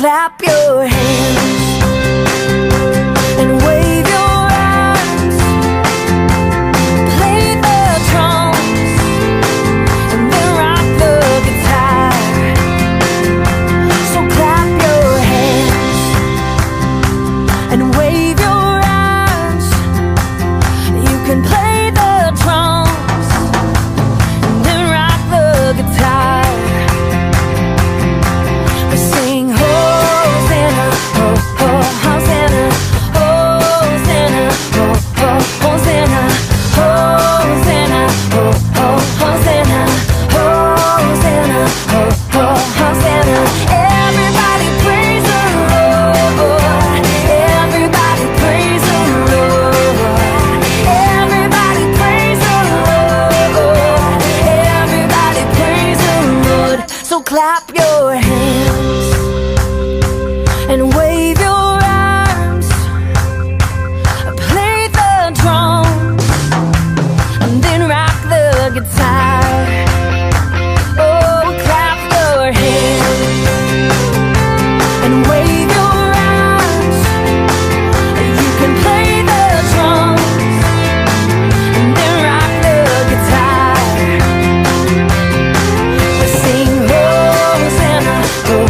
clap your hands and wave your arms. Play the drums and then rock the guitar. So clap your hands and wave your arms. You can play the drums and then rock the guitar. We sing Hosanna, ho, ho, Hosanna, Hosanna, ho, ho, Hosanna, Hosanna, ho, ho, Hosanna, Hosanna, ho, ho, Hosanna. Everybody praise the Lord. Everybody praise the Lord. Everybody praise the Lord. Everybody praise the Lord. So clap your hands and wave your arms. Play the drums and then rock the guitar. Oh, clap your hands and wave your arms. You can play the drums and then rock the guitar. We sing Hosanna, oh,